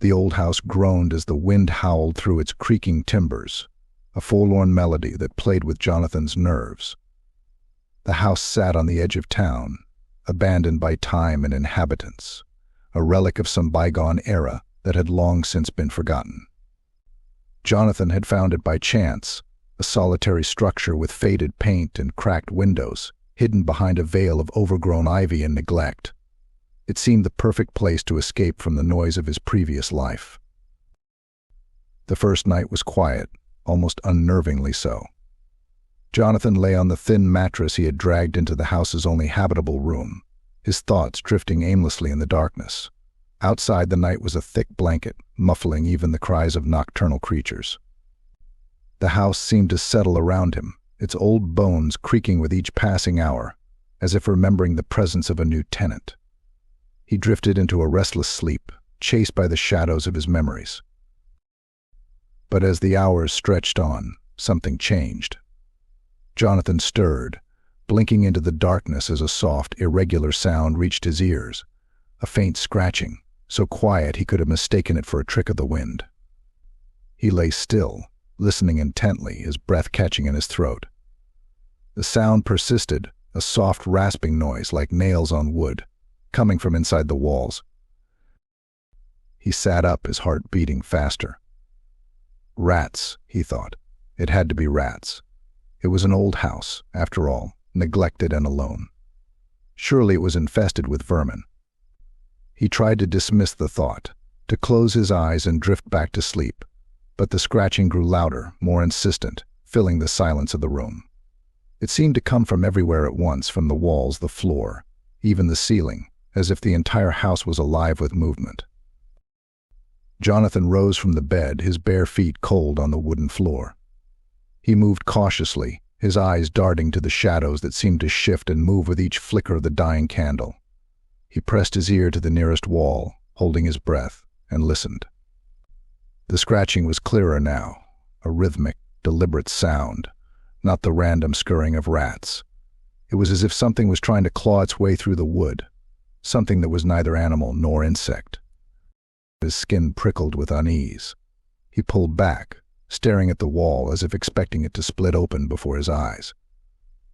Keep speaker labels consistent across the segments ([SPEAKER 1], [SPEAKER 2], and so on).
[SPEAKER 1] The old house groaned as the wind howled through its creaking timbers, a forlorn melody that played with Jonathan's nerves. The house sat on the edge of town, abandoned by time and inhabitants, a relic of some bygone era that had long since been forgotten. Jonathan had found it by chance, a solitary structure with faded paint and cracked windows, hidden behind a veil of overgrown ivy and neglect. It seemed the perfect place to escape from the noise of his previous life. The first night was quiet, almost unnervingly so. Jonathan lay on the thin mattress he had dragged into the house's only habitable room, his thoughts drifting aimlessly in the darkness. Outside, the night was a thick blanket, muffling even the cries of nocturnal creatures. The house seemed to settle around him, its old bones creaking with each passing hour, as if remembering the presence of a new tenant. He drifted into a restless sleep, chased by the shadows of his memories. But as the hours stretched on, something changed. Jonathan stirred, blinking into the darkness as a soft, irregular sound reached his ears, a faint scratching, so quiet he could have mistaken it for a trick of the wind. He lay still, listening intently, his breath catching in his throat. The sound persisted, a soft rasping noise like nails on wood, coming from inside the walls. He sat up, his heart beating faster. Rats, he thought. It had to be rats. It was an old house, after all, neglected and alone. Surely it was infested with vermin. He tried to dismiss the thought, to close his eyes and drift back to sleep, but the scratching grew louder, more insistent, filling the silence of the room. It seemed to come from everywhere at once, from the walls, the floor, even the ceiling, as if the entire house was alive with movement. Jonathan rose from the bed, his bare feet cold on the wooden floor. He moved cautiously, his eyes darting to the shadows that seemed to shift and move with each flicker of the dying candle. He pressed his ear to the nearest wall, holding his breath, and listened. The scratching was clearer now, a rhythmic, deliberate sound, not the random scurrying of rats. It was as if something was trying to claw its way through the wood, something that was neither animal nor insect. His skin prickled with unease. He pulled back, staring at the wall as if expecting it to split open before his eyes.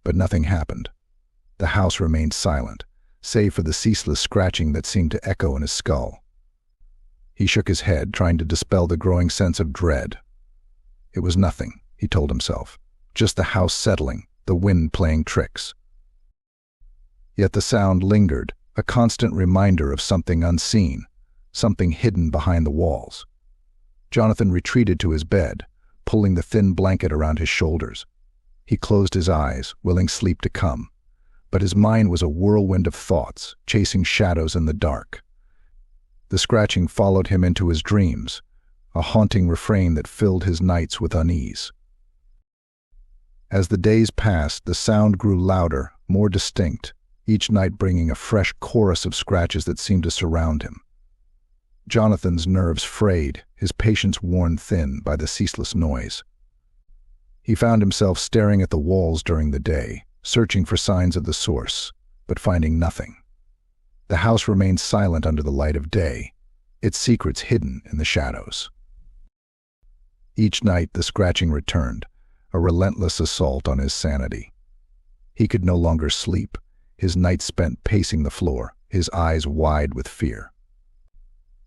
[SPEAKER 1] But nothing happened. The house remained silent, save for the ceaseless scratching that seemed to echo in his skull. He shook his head, trying to dispel the growing sense of dread. It was nothing, he told himself, just the house settling, the wind playing tricks. Yet the sound lingered, a constant reminder of something unseen, something hidden behind the walls. Jonathan retreated to his bed, pulling the thin blanket around his shoulders. He closed his eyes, willing sleep to come, but his mind was a whirlwind of thoughts, chasing shadows in the dark. The scratching followed him into his dreams, a haunting refrain that filled his nights with unease. As the days passed, the sound grew louder, more distinct, each night bringing a fresh chorus of scratches that seemed to surround him. Jonathan's nerves frayed, his patience worn thin by the ceaseless noise. He found himself staring at the walls during the day, searching for signs of the source, but finding nothing. The house remained silent under the light of day, its secrets hidden in the shadows. Each night the scratching returned, a relentless assault on his sanity. He could no longer sleep, his nights spent pacing the floor, his eyes wide with fear.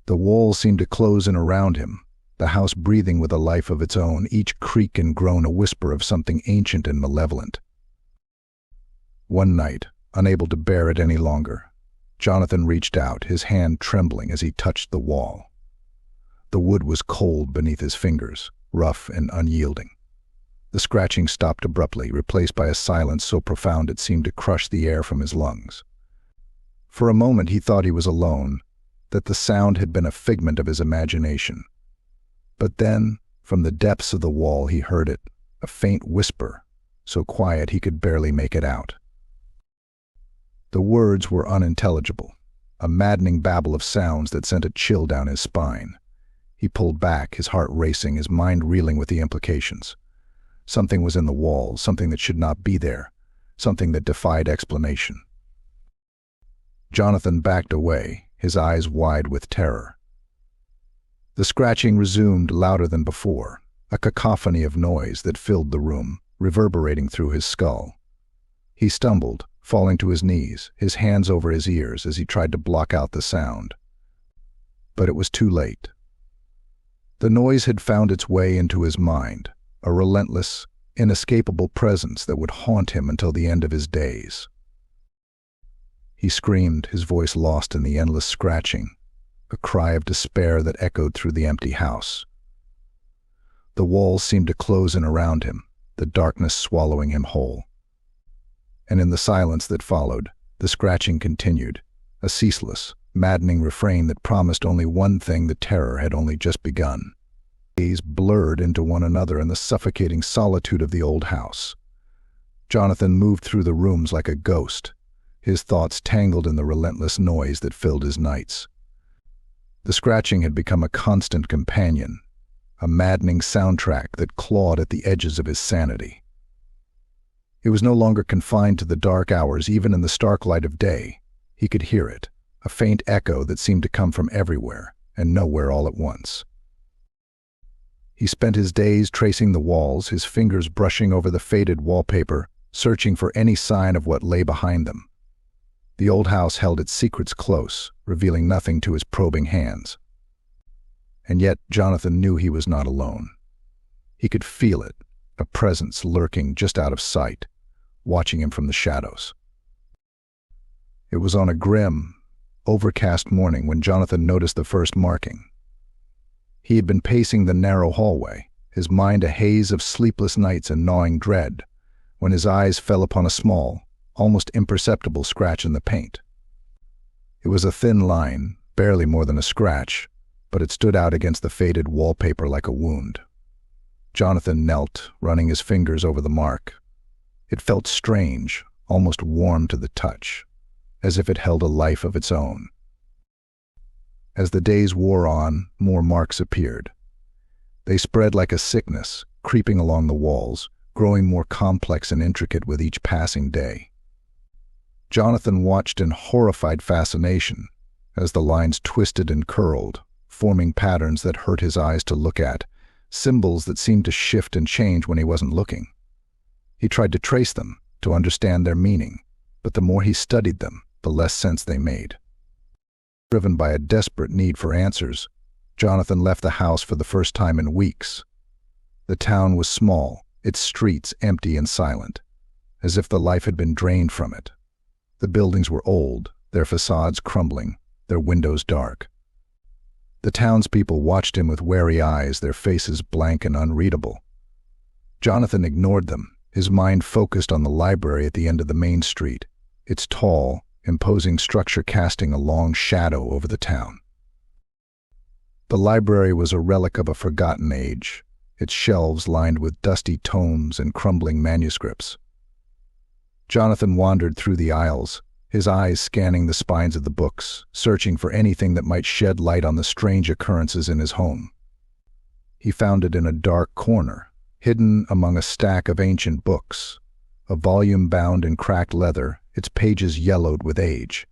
[SPEAKER 1] The walls seemed to close in around him, the house breathing with a life of its own, each creak and groan a whisper of something ancient and malevolent. One night, unable to bear it any longer, Jonathan reached out, his hand trembling as he touched the wall. The wood was cold beneath his fingers, rough and unyielding. The scratching stopped abruptly, replaced by a silence so profound it seemed to crush the air from his lungs. For a moment he thought he was alone, that the sound had been a figment of his imagination. But then, from the depths of the wall he heard it, a faint whisper, so quiet he could barely make it out. The words were unintelligible, a maddening babble of sounds that sent a chill down his spine. He pulled back, his heart racing, his mind reeling with the implications. Something was in the walls, something that should not be there, something that defied explanation. Jonathan backed away, his eyes wide with terror. The scratching resumed louder than before, a cacophony of noise that filled the room, reverberating through his skull. He stumbled, falling to his knees, his hands over his ears as he tried to block out the sound. But it was too late. The noise had found its way into his mind, a relentless, inescapable presence that would haunt him until the end of his days. He screamed, his voice lost in the endless scratching, a cry of despair that echoed through the empty house. The walls seemed to close in around him, the darkness swallowing him whole. And in the silence that followed, the scratching continued, a ceaseless, maddening refrain that promised only one thing: the terror had only just begun. Days blurred into one another in the suffocating solitude of the old house. Jonathan moved through the rooms like a ghost, his thoughts tangled in the relentless noise that filled his nights. The scratching had become a constant companion, a maddening soundtrack that clawed at the edges of his sanity. It was no longer confined to the dark hours. Even in the stark light of day, he could hear it, a faint echo that seemed to come from everywhere and nowhere all at once. He spent his days tracing the walls, his fingers brushing over the faded wallpaper, searching for any sign of what lay behind them. The old house held its secrets close, revealing nothing to his probing hands. And yet Jonathan knew he was not alone. He could feel it, a presence lurking just out of sight, watching him from the shadows. It was on a grim, overcast morning when Jonathan noticed the first marking. He had been pacing the narrow hallway, his mind a haze of sleepless nights and gnawing dread, when his eyes fell upon a small, almost imperceptible scratch in the paint. It was a thin line, barely more than a scratch, but it stood out against the faded wallpaper like a wound. Jonathan knelt, running his fingers over the mark. It felt strange, almost warm to the touch, as if it held a life of its own. As the days wore on, more marks appeared. They spread like a sickness, creeping along the walls, growing more complex and intricate with each passing day. Jonathan watched in horrified fascination as the lines twisted and curled, forming patterns that hurt his eyes to look at, symbols that seemed to shift and change when he wasn't looking. He tried to trace them, to understand their meaning, but the more he studied them, the less sense they made. Driven by a desperate need for answers, Jonathan left the house for the first time in weeks. The town was small, its streets empty and silent, as if the life had been drained from it. The buildings were old, their facades crumbling, their windows dark. The townspeople watched him with wary eyes, their faces blank and unreadable. Jonathan ignored them, his mind focused on the library at the end of the main street, its tall, imposing structure casting a long shadow over the town. The library was a relic of a forgotten age, its shelves lined with dusty tomes and crumbling manuscripts. Jonathan wandered through the aisles, his eyes scanning the spines of the books, searching for anything that might shed light on the strange occurrences in his home. He found it in a dark corner, hidden among a stack of ancient books, a volume bound in cracked leather, its pages yellowed with age.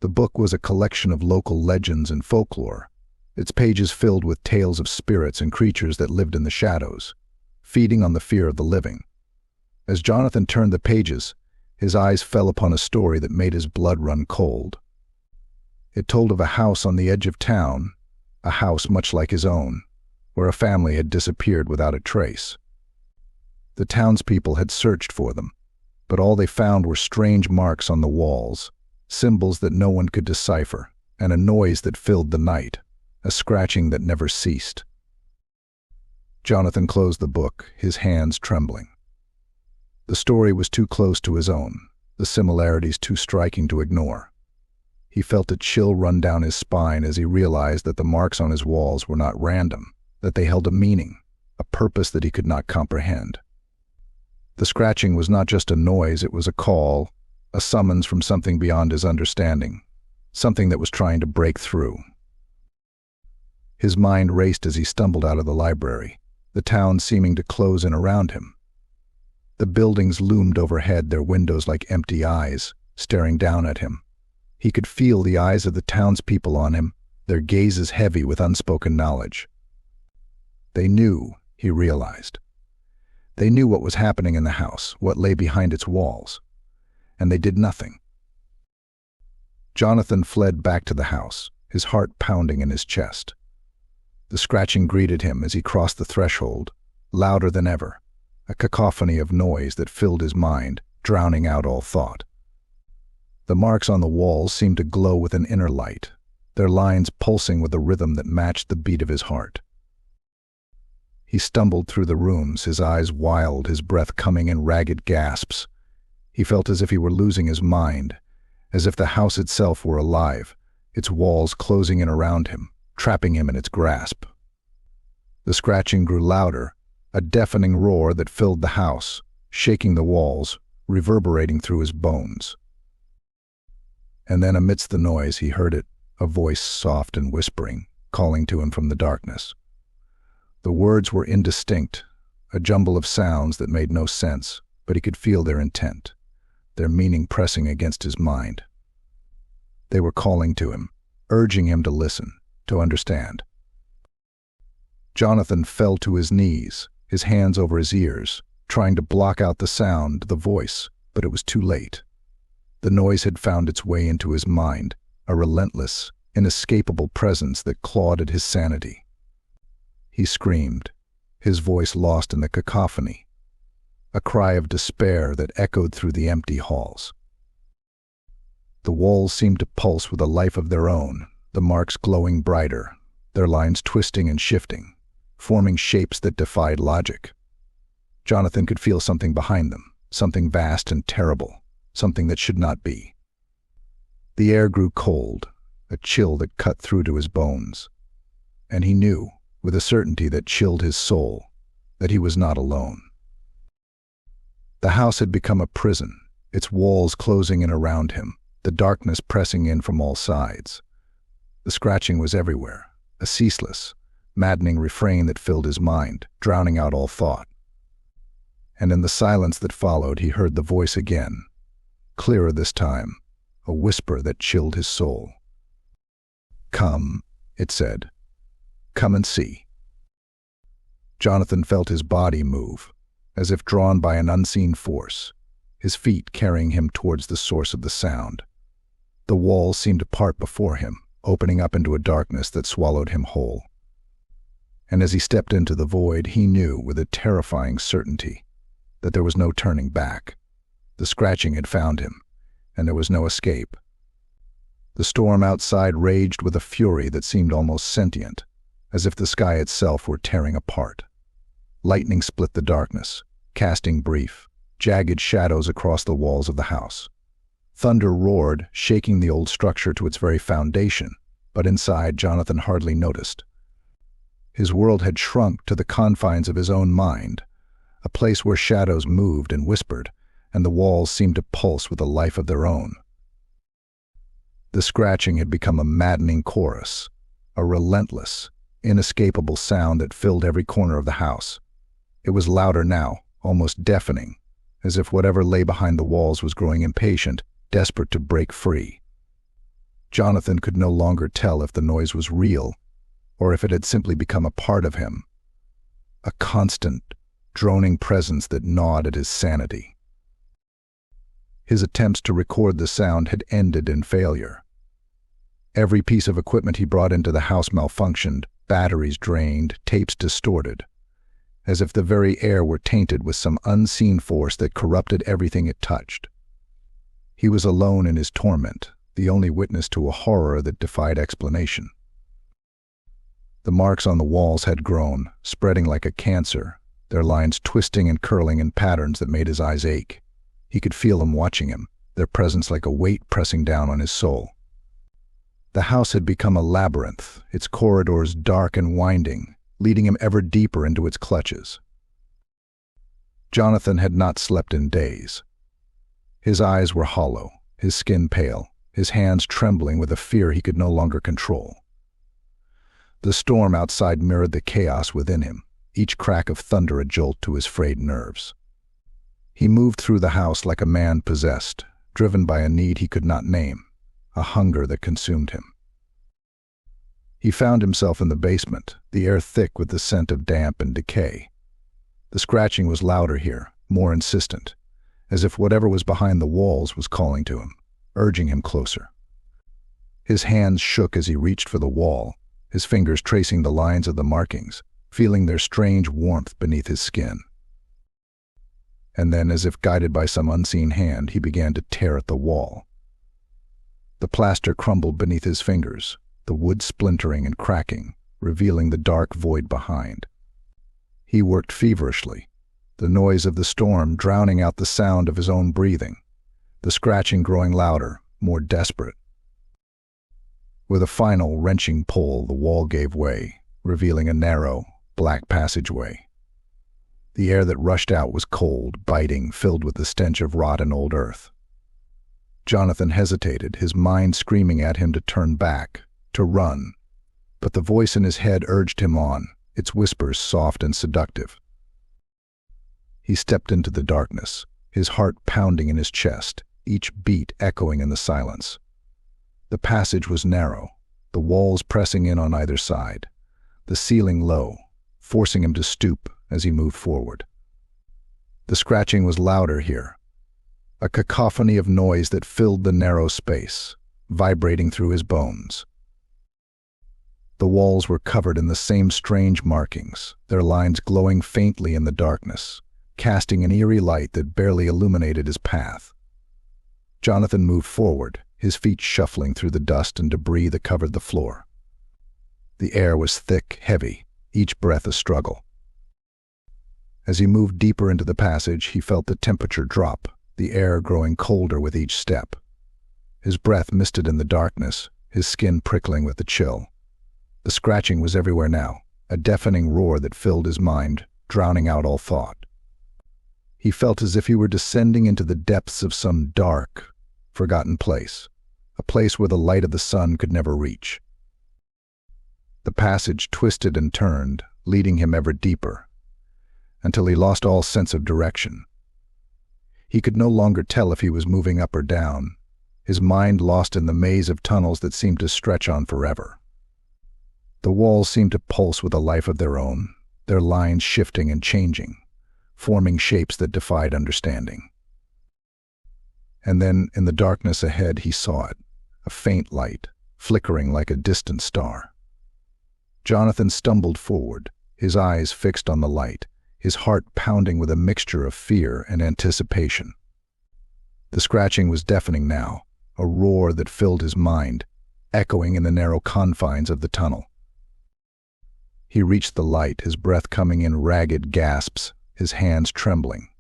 [SPEAKER 1] The book was a collection of local legends and folklore, its pages filled with tales of spirits and creatures that lived in the shadows, feeding on the fear of the living. As Jonathan turned the pages, his eyes fell upon a story that made his blood run cold. It told of a house on the edge of town, a house much like his own, where a family had disappeared without a trace. The townspeople had searched for them, but all they found were strange marks on the walls, symbols that no one could decipher, and a noise that filled the night, a scratching that never ceased. Jonathan closed the book, his hands trembling. The story was too close to his own, the similarities too striking to ignore. He felt a chill run down his spine as he realized that the marks on his walls were not random, that they held a meaning, a purpose that he could not comprehend. The scratching was not just a noise, it was a call, a summons from something beyond his understanding, something that was trying to break through. His mind raced as he stumbled out of the library, the town seeming to close in around him. The buildings loomed overhead, their windows like empty eyes, staring down at him. He could feel the eyes of the townspeople on him, their gazes heavy with unspoken knowledge. They knew, he realized. They knew what was happening in the house, what lay behind its walls, and they did nothing. Jonathan fled back to the house, his heart pounding in his chest. The scratching greeted him as he crossed the threshold, louder than ever, a cacophony of noise that filled his mind, drowning out all thought. The marks on the walls seemed to glow with an inner light, their lines pulsing with a rhythm that matched the beat of his heart. He stumbled through the rooms, his eyes wild, his breath coming in ragged gasps. He felt as if he were losing his mind, as if the house itself were alive, its walls closing in around him, trapping him in its grasp. The scratching grew louder, a deafening roar that filled the house, shaking the walls, reverberating through his bones. And then amidst the noise he heard it, a voice soft and whispering, calling to him from the darkness. The words were indistinct, a jumble of sounds that made no sense, but he could feel their intent, their meaning pressing against his mind. They were calling to him, urging him to listen, to understand. Jonathan fell to his knees, his hands over his ears, trying to block out the sound, the voice, but it was too late. The noise had found its way into his mind, a relentless, inescapable presence that clawed at his sanity. He screamed, his voice lost in the cacophony, a cry of despair that echoed through the empty halls. The walls seemed to pulse with a life of their own, the marks glowing brighter, their lines twisting and shifting, forming shapes that defied logic. Jonathan could feel something behind them, something vast and terrible, something that should not be. The air grew cold, a chill that cut through to his bones, and he knew, with a certainty that chilled his soul, that he was not alone. The house had become a prison, its walls closing in around him, the darkness pressing in from all sides. The scratching was everywhere, a ceaseless, maddening refrain that filled his mind, drowning out all thought. And in the silence that followed, he heard the voice again, clearer this time, a whisper that chilled his soul. "Come," it said. "Come and see." Jonathan felt his body move, as if drawn by an unseen force, his feet carrying him towards the source of the sound. The walls seemed to part before him, opening up into a darkness that swallowed him whole. And as he stepped into the void, he knew with a terrifying certainty that there was no turning back. The scratching had found him, and there was no escape. The storm outside raged with a fury that seemed almost sentient, as if the sky itself were tearing apart. Lightning split the darkness, casting brief, jagged shadows across the walls of the house. Thunder roared, shaking the old structure to its very foundation, but inside Jonathan hardly noticed. His world had shrunk to the confines of his own mind, a place where shadows moved and whispered, and the walls seemed to pulse with a life of their own. The scratching had become a maddening chorus, a relentless, inescapable sound that filled every corner of the house. It was louder now, almost deafening, as if whatever lay behind the walls was growing impatient, desperate to break free. Jonathan could no longer tell if the noise was real, or if it had simply become a part of him, a constant, droning presence that gnawed at his sanity. His attempts to record the sound had ended in failure. Every piece of equipment he brought into the house malfunctioned, batteries drained, tapes distorted, as if the very air were tainted with some unseen force that corrupted everything it touched. He was alone in his torment, the only witness to a horror that defied explanation. The marks on the walls had grown, spreading like a cancer, their lines twisting and curling in patterns that made his eyes ache. He could feel them watching him, their presence like a weight pressing down on his soul. The house had become a labyrinth, its corridors dark and winding, leading him ever deeper into its clutches. Jonathan had not slept in days. His eyes were hollow, his skin pale, his hands trembling with a fear he could no longer control. The storm outside mirrored the chaos within him, each crack of thunder a jolt to his frayed nerves. He moved through the house like a man possessed, driven by a need he could not name, a hunger that consumed him. He found himself in the basement, the air thick with the scent of damp and decay. The scratching was louder here, more insistent, as if whatever was behind the walls was calling to him, urging him closer. His hands shook as he reached for the wall, his fingers tracing the lines of the markings, feeling their strange warmth beneath his skin. And then, as if guided by some unseen hand, he began to tear at the wall. The plaster crumbled beneath his fingers, the wood splintering and cracking, revealing the dark void behind. He worked feverishly, the noise of the storm drowning out the sound of his own breathing, the scratching growing louder, more desperate. With a final wrenching pull, the wall gave way, revealing a narrow, black passageway. The air that rushed out was cold, biting, filled with the stench of rot and old earth. Jonathan hesitated, his mind screaming at him to turn back, to run, but the voice in his head urged him on, its whispers soft and seductive. He stepped into the darkness, his heart pounding in his chest, each beat echoing in the silence. The passage was narrow, the walls pressing in on either side, the ceiling low, forcing him to stoop as he moved forward. The scratching was louder here, a cacophony of noise that filled the narrow space, vibrating through his bones. The walls were covered in the same strange markings, their lines glowing faintly in the darkness, casting an eerie light that barely illuminated his path. Jonathan moved forward, his feet shuffling through the dust and debris that covered the floor. The air was thick, heavy, each breath a struggle. As he moved deeper into the passage, he felt the temperature drop, the air growing colder with each step. His breath misted in the darkness, his skin prickling with the chill. The scratching was everywhere now, a deafening roar that filled his mind, drowning out all thought. He felt as if he were descending into the depths of some dark, forgotten place, a place where the light of the sun could never reach. The passage twisted and turned, leading him ever deeper, until he lost all sense of direction. He could no longer tell if he was moving up or down, his mind lost in the maze of tunnels that seemed to stretch on forever. The walls seemed to pulse with a life of their own, their lines shifting and changing, forming shapes that defied understanding. And then, in the darkness ahead, he saw it, a faint light, flickering like a distant star. Jonathan stumbled forward, his eyes fixed on the light, his heart pounding with a mixture of fear and anticipation. The scratching was deafening now, a roar that filled his mind, echoing in the narrow confines of the tunnel. He reached the light, his breath coming in ragged gasps, his hands trembling.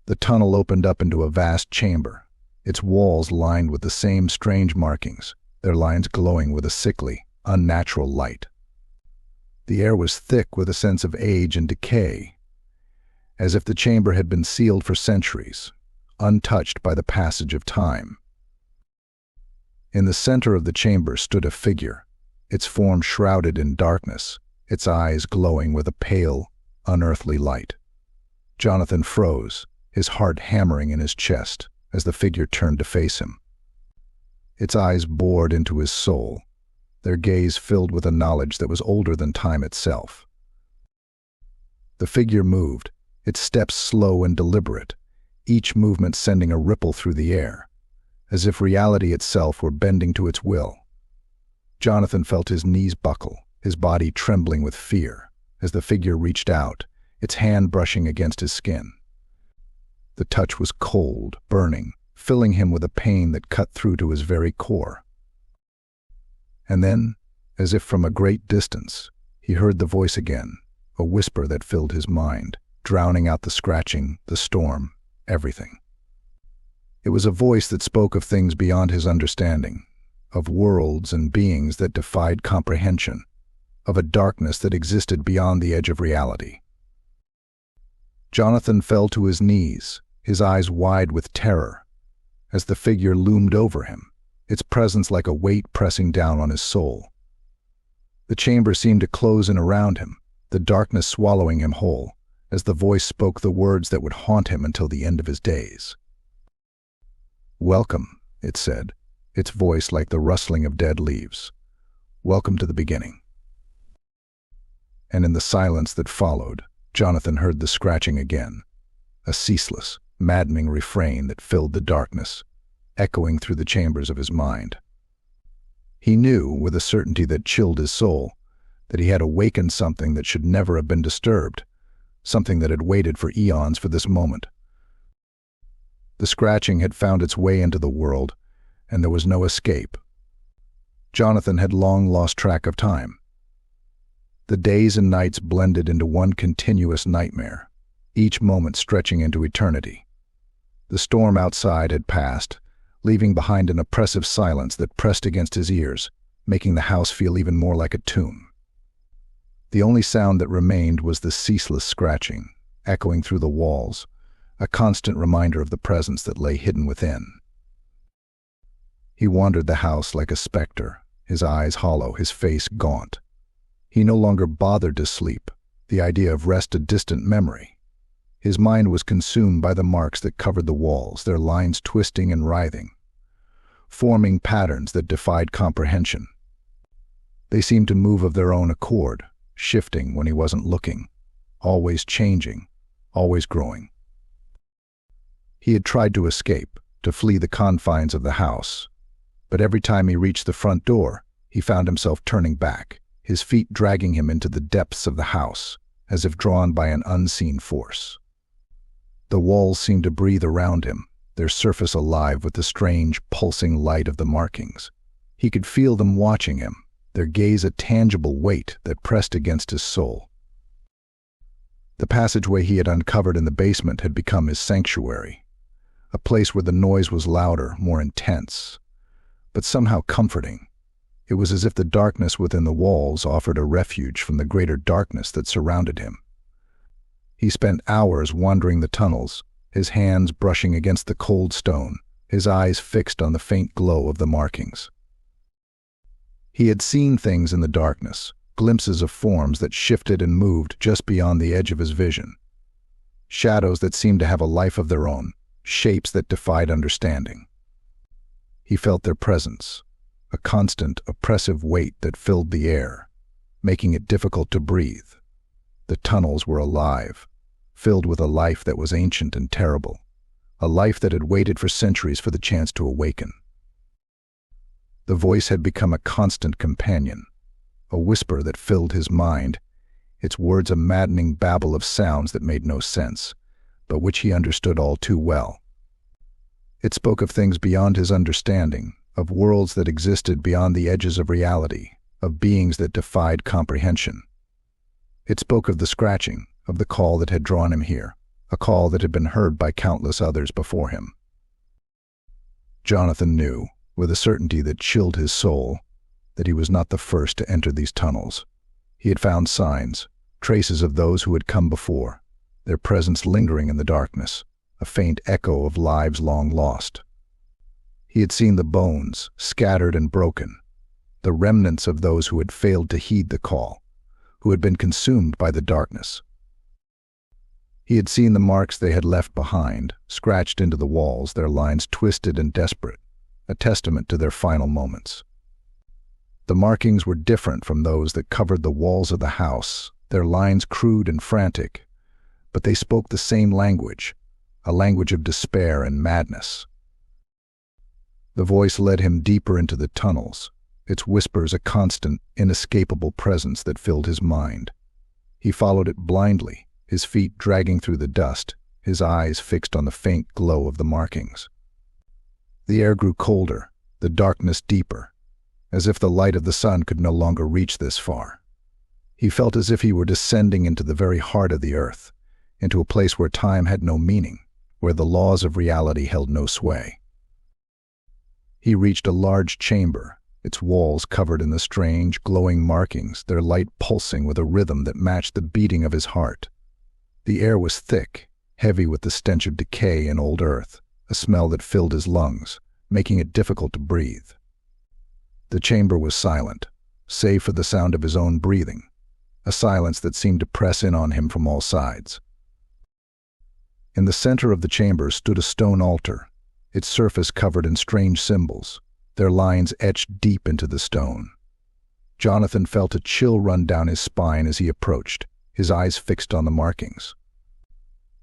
[SPEAKER 1] The tunnel opened up into a vast chamber, its walls lined with the same strange markings, their lines glowing with a sickly, unnatural light. The air was thick with a sense of age and decay, as if the chamber had been sealed for centuries, untouched by the passage of time. In the center of the chamber stood a figure, its form shrouded in darkness, its eyes glowing with a pale, unearthly light. Jonathan froze, his heart hammering in his chest as the figure turned to face him. Its eyes bored into his soul, their gaze filled with a knowledge that was older than time itself. The figure moved, its steps slow and deliberate, each movement sending a ripple through the air, as if reality itself were bending to its will. Jonathan felt his knees buckle, his body trembling with fear, as the figure reached out, its hand brushing against his skin. The touch was cold, burning, filling him with a pain that cut through to his very core. And then, as if from a great distance, he heard the voice again, a whisper that filled his mind, drowning out the scratching, the storm, everything. It was a voice that spoke of things beyond his understanding, of worlds and beings that defied comprehension, of a darkness that existed beyond the edge of reality. Jonathan fell to his knees, his eyes wide with terror, as the figure loomed over him, its presence like a weight pressing down on his soul. The chamber seemed to close in around him, the darkness swallowing him whole, as the voice spoke the words that would haunt him until the end of his days. "Welcome," it said, its voice like the rustling of dead leaves. Welcome to the beginning." And in the silence that followed, Jonathan heard the scratching again, a ceaseless, maddening refrain that filled the darkness, echoing through the chambers of his mind. He knew, with a certainty that chilled his soul, that he had awakened something that should never have been disturbed, something that had waited for eons for this moment. The scratching had found its way into the world, and there was no escape. Jonathan had long lost track of time. The days and nights blended into one continuous nightmare, each moment stretching into eternity. The storm outside had passed, leaving behind an oppressive silence that pressed against his ears, making the house feel even more like a tomb. The only sound that remained was the ceaseless scratching, echoing through the walls, a constant reminder of the presence that lay hidden within. He wandered the house like a specter, his eyes hollow, his face gaunt. He no longer bothered to sleep, the idea of rest a distant memory. His mind was consumed by the marks that covered the walls, their lines twisting and writhing, forming patterns that defied comprehension. They seemed to move of their own accord, shifting when he wasn't looking, always changing, always growing. He had tried to escape, to flee the confines of the house, but every time he reached the front door, he found himself turning back, his feet dragging him into the depths of the house, as if drawn by an unseen force. The walls seemed to breathe around him, their surface alive with the strange, pulsing light of the markings. He could feel them watching him, their gaze a tangible weight that pressed against his soul. The passageway he had uncovered in the basement had become his sanctuary, a place where the noise was louder, more intense, but somehow comforting. It was as if the darkness within the walls offered a refuge from the greater darkness that surrounded him. He spent hours wandering the tunnels, his hands brushing against the cold stone, his eyes fixed on the faint glow of the markings. He had seen things in the darkness, glimpses of forms that shifted and moved just beyond the edge of his vision. Shadows that seemed to have a life of their own, shapes that defied understanding. He felt their presence, a constant, oppressive weight that filled the air, making it difficult to breathe. The tunnels were alive, filled with a life that was ancient and terrible, a life that had waited for centuries for the chance to awaken. The voice had become a constant companion, a whisper that filled his mind, its words a maddening babble of sounds that made no sense, but which he understood all too well. It spoke of things beyond his understanding, of worlds that existed beyond the edges of reality, of beings that defied comprehension. It spoke of the scratching, of the call that had drawn him here, a call that had been heard by countless others before him. Jonathan knew, with a certainty that chilled his soul, that he was not the first to enter these tunnels. He had found signs, traces of those who had come before, their presence lingering in the darkness, a faint echo of lives long lost. He had seen the bones, scattered and broken, the remnants of those who had failed to heed the call, who had been consumed by the darkness. He had seen the marks they had left behind, scratched into the walls, their lines twisted and desperate, a testament to their final moments. The markings were different from those that covered the walls of the house, their lines crude and frantic, but they spoke the same language, a language of despair and madness. The voice led him deeper into the tunnels, its whispers a constant, inescapable presence that filled his mind. He followed it blindly, his feet dragging through the dust, his eyes fixed on the faint glow of the markings. The air grew colder, the darkness deeper, as if the light of the sun could no longer reach this far. He felt as if he were descending into the very heart of the earth, into a place where time had no meaning, where the laws of reality held no sway. He reached a large chamber, its walls covered in the strange, glowing markings, their light pulsing with a rhythm that matched the beating of his heart. The air was thick, heavy with the stench of decay and old earth, a smell that filled his lungs, making it difficult to breathe. The chamber was silent, save for the sound of his own breathing, a silence that seemed to press in on him from all sides. In the center of the chamber stood a stone altar, its surface covered in strange symbols, their lines etched deep into the stone. Jonathan felt a chill run down his spine as he approached, his eyes fixed on the markings.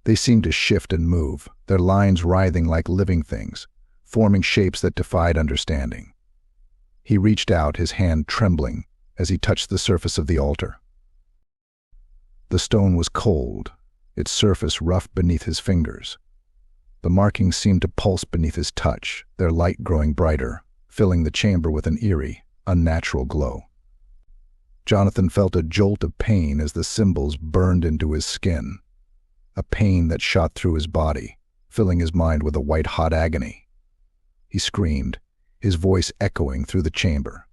[SPEAKER 1] They seemed to shift and move, their lines writhing like living things, forming shapes that defied understanding. He reached out, his hand trembling, as he touched the surface of the altar. The stone was cold, its surface rough beneath his fingers. The markings seemed to pulse beneath his touch, their light growing brighter, filling the chamber with an eerie, unnatural glow. Jonathan felt a jolt of pain as the symbols burned into his skin, a pain that shot through his body, filling his mind with a white-hot agony. He screamed, his voice echoing through the chamber,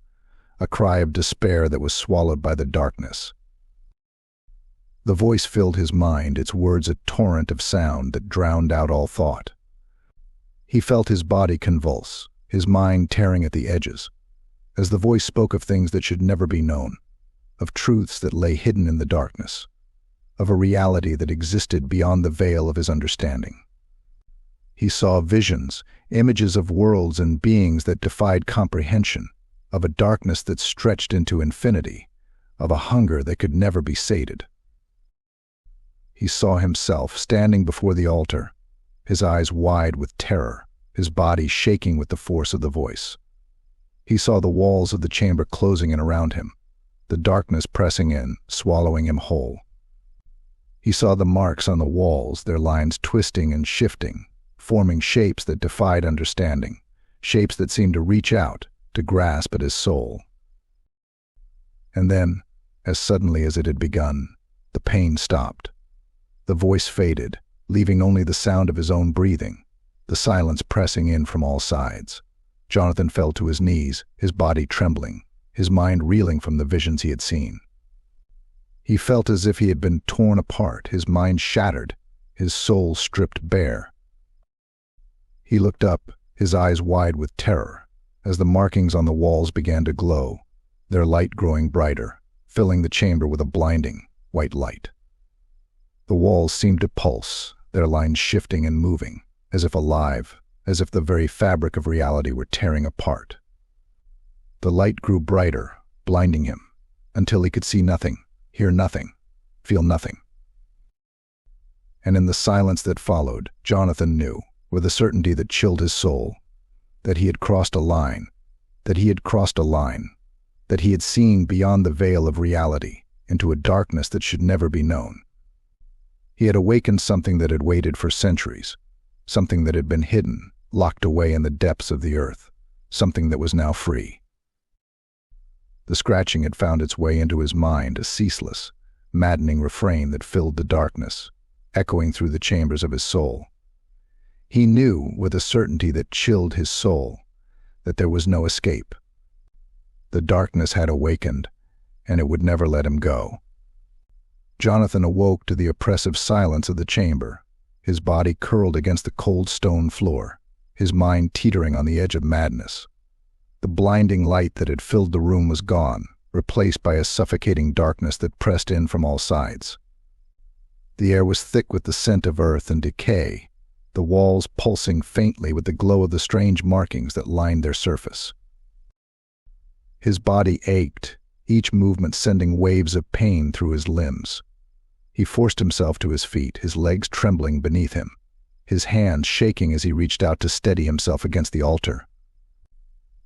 [SPEAKER 1] a cry of despair that was swallowed by the darkness. The voice filled his mind, its words a torrent of sound that drowned out all thought. He felt his body convulse, his mind tearing at the edges, as the voice spoke of things that should never be known, of truths that lay hidden in the darkness, of a reality that existed beyond the veil of his understanding. He saw visions, images of worlds and beings that defied comprehension, of a darkness that stretched into infinity, of a hunger that could never be sated. He saw himself standing before the altar, his eyes wide with terror, his body shaking with the force of the voice. He saw the walls of the chamber closing in around him, the darkness pressing in, swallowing him whole. He saw the marks on the walls, their lines twisting and shifting, forming shapes that defied understanding, shapes that seemed to reach out, to grasp at his soul. And then, as suddenly as it had begun, the pain stopped. The voice faded, leaving only the sound of his own breathing, the silence pressing in from all sides. Jonathan fell to his knees, his body trembling, his mind reeling from the visions he had seen. He felt as if he had been torn apart, his mind shattered, his soul stripped bare. He looked up, his eyes wide with terror, as the markings on the walls began to glow, their light growing brighter, filling the chamber with a blinding, white light. The walls seemed to pulse, their lines shifting and moving, as if alive, as if the very fabric of reality were tearing apart. The light grew brighter, blinding him, until he could see nothing, hear nothing, feel nothing. And in the silence that followed, Jonathan knew, with a certainty that chilled his soul, that he had crossed a line, that he had crossed a line, that he had seen beyond the veil of reality into a darkness that should never be known. He had awakened something that had waited for centuries, something that had been hidden, locked away in the depths of the earth, something that was now free. The scratching had found its way into his mind, a ceaseless, maddening refrain that filled the darkness, echoing through the chambers of his soul. He knew, with a certainty that chilled his soul, that there was no escape. The darkness had awakened, and it would never let him go. Jonathan awoke to the oppressive silence of the chamber, his body curled against the cold stone floor, his mind teetering on the edge of madness. The blinding light that had filled the room was gone, replaced by a suffocating darkness that pressed in from all sides. The air was thick with the scent of earth and decay, the walls pulsing faintly with the glow of the strange markings that lined their surface. His body ached, each movement sending waves of pain through his limbs. He forced himself to his feet, his legs trembling beneath him, his hands shaking as he reached out to steady himself against the altar.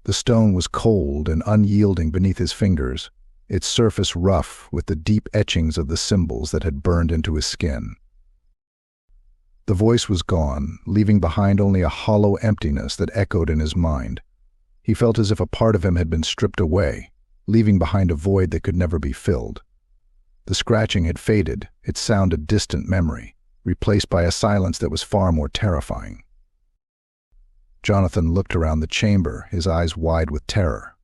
[SPEAKER 1] The stone was cold and unyielding beneath his fingers, its surface rough with the deep etchings of the symbols that had burned into his skin. The voice was gone, leaving behind only a hollow emptiness that echoed in his mind. He felt as if a part of him had been stripped away, leaving behind a void that could never be filled. The scratching had faded, its sound a distant memory, replaced by a silence that was far more terrifying. Jonathan looked around the chamber, his eyes wide with terror.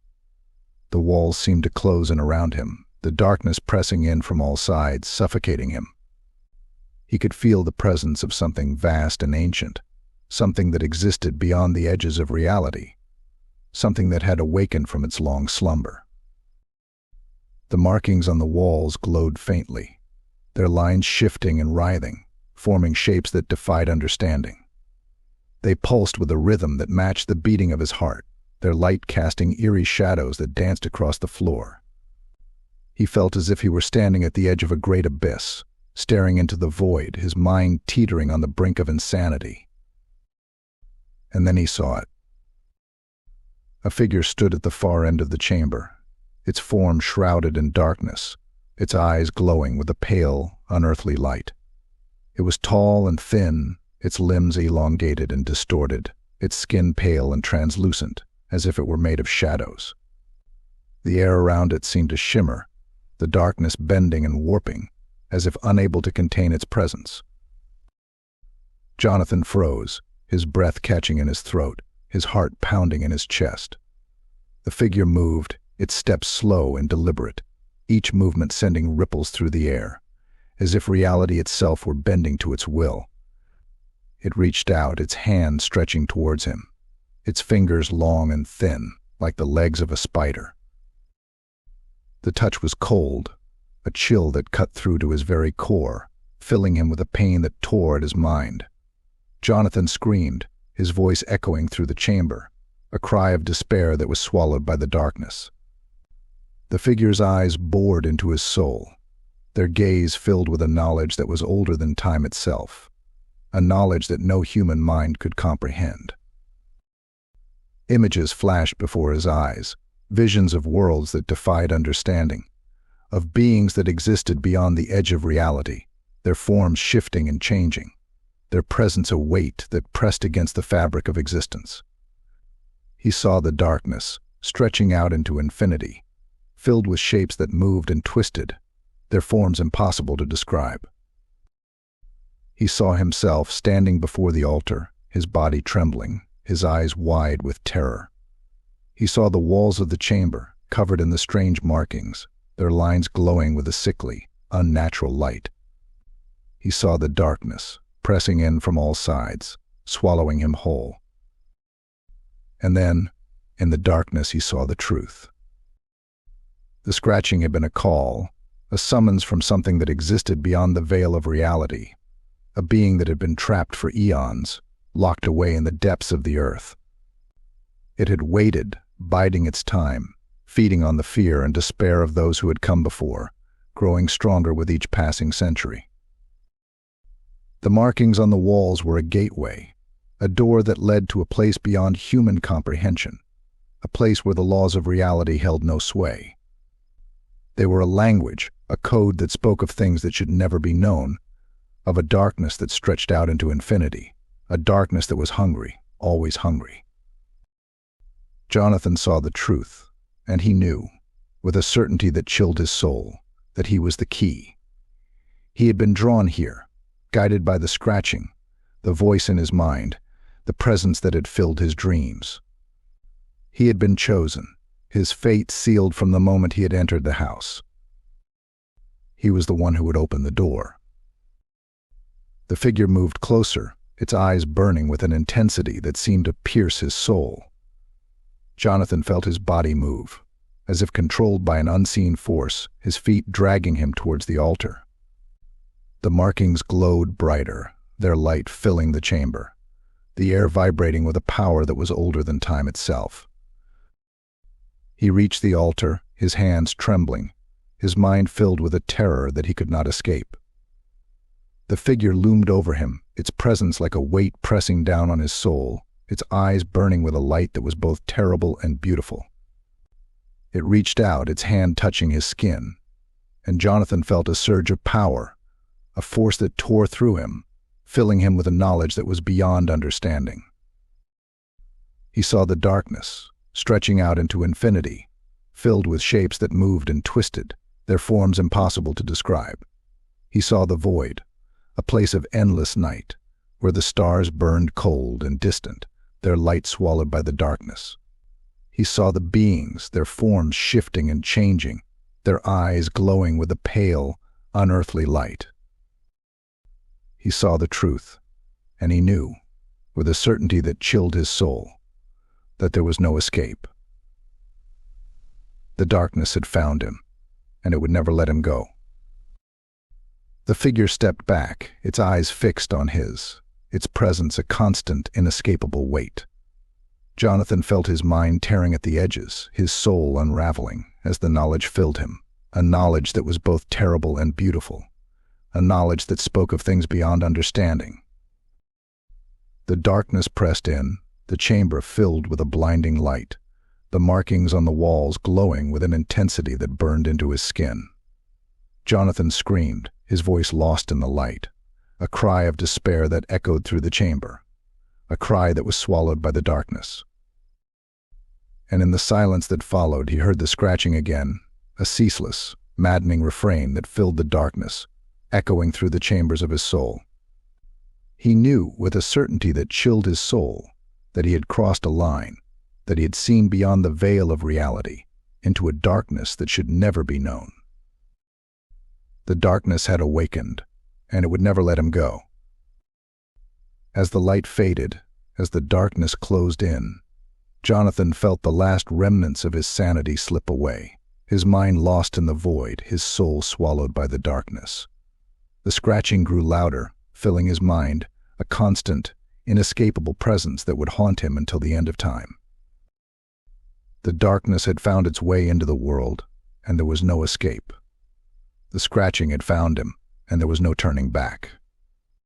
[SPEAKER 1] The walls seemed to close in around him, the darkness pressing in from all sides, suffocating him. He could feel the presence of something vast and ancient, something that existed beyond the edges of reality, something that had awakened from its long slumber. The markings on the walls glowed faintly, their lines shifting and writhing, forming shapes that defied understanding. They pulsed with a rhythm that matched the beating of his heart, their light casting eerie shadows that danced across the floor, He felt as if he were standing at the edge of a great abyss, staring into the void, his mind teetering on the brink of insanity. And then he saw it. A figure stood at the far end of the chamber, its form shrouded in darkness, its eyes glowing with a pale, unearthly light. It was tall and thin, its limbs elongated and distorted, its skin pale and translucent, as if it were made of shadows. The air around it seemed to shimmer, the darkness bending and warping, as if unable to contain its presence. Jonathan froze, his breath catching in his throat, his heart pounding in his chest. The figure moved, its steps slow and deliberate, each movement sending ripples through the air, as if reality itself were bending to its will. It reached out, its hand stretching towards him, its fingers long and thin, like the legs of a spider. The touch was cold, a chill that cut through to his very core, filling him with a pain that tore at his mind. Jonathan screamed, his voice echoing through the chamber, a cry of despair that was swallowed by the darkness. The figure's eyes bored into his soul, their gaze filled with a knowledge that was older than time itself, a knowledge that no human mind could comprehend. Images flashed before his eyes, visions of worlds that defied understanding, of beings that existed beyond the edge of reality, their forms shifting and changing, their presence a weight that pressed against the fabric of existence. He saw the darkness, stretching out into infinity, filled with shapes that moved and twisted, their forms impossible to describe. He saw himself standing before the altar, his body trembling, his eyes wide with terror. He saw the walls of the chamber, covered in the strange markings, their lines glowing with a sickly, unnatural light. He saw the darkness, pressing in from all sides, swallowing him whole. And then, in the darkness, he saw the truth. The scratching had been a call, a summons from something that existed beyond the veil of reality, a being that had been trapped for eons, locked away in the depths of the earth. It had waited, biding its time, feeding on the fear and despair of those who had come before, growing stronger with each passing century. The markings on the walls were a gateway, a door that led to a place beyond human comprehension, a place where the laws of reality held no sway. They were a language, a code that spoke of things that should never be known, of a darkness that stretched out into infinity, a darkness that was hungry, always hungry. Jonathan saw the truth, and he knew, with a certainty that chilled his soul, that he was the key. He had been drawn here, guided by the scratching, the voice in his mind, the presence that had filled his dreams. He had been chosen, his fate sealed from the moment he had entered the house. He was the one who would open the door. The figure moved closer, its eyes burning with an intensity that seemed to pierce his soul. Jonathan felt his body move, as if controlled by an unseen force, his feet dragging him towards the altar. The markings glowed brighter, their light filling the chamber, the air vibrating with a power that was older than time itself. He reached the altar, his hands trembling, his mind filled with a terror that he could not escape. The figure loomed over him, its presence like a weight pressing down on his soul, its eyes burning with a light that was both terrible and beautiful. It reached out, its hand touching his skin, and Jonathan felt a surge of power, a force that tore through him, filling him with a knowledge that was beyond understanding. He saw the darkness, stretching out into infinity, filled with shapes that moved and twisted, their forms impossible to describe. He saw the void, a place of endless night, where the stars burned cold and distant, their light swallowed by the darkness. He saw the beings, their forms shifting and changing, their eyes glowing with a pale, unearthly light. He saw the truth, and he knew, with a certainty that chilled his soul, that there was no escape. The darkness had found him, and it would never let him go. The figure stepped back, its eyes fixed on his, its presence a constant, inescapable weight. Jonathan felt his mind tearing at the edges, his soul unraveling, as the knowledge filled him, a knowledge that was both terrible and beautiful, a knowledge that spoke of things beyond understanding. The darkness pressed in, the chamber filled with a blinding light, the markings on the walls glowing with an intensity that burned into his skin. Jonathan screamed, his voice lost in the light, a cry of despair that echoed through the chamber, a cry that was swallowed by the darkness. And in the silence that followed, he heard the scratching again, a ceaseless, maddening refrain that filled the darkness, echoing through the chambers of his soul. He knew, with a certainty that chilled his soul, that he had crossed a line, that he had seen beyond the veil of reality, into a darkness that should never be known. The darkness had awakened, and it would never let him go. As the light faded, as the darkness closed in, Jonathan felt the last remnants of his sanity slip away, his mind lost in the void, his soul swallowed by the darkness. The scratching grew louder, filling his mind, a constant, inescapable presence that would haunt him until the end of time. The darkness had found its way into the world, and there was no escape. The scratching had found him, and there was no turning back.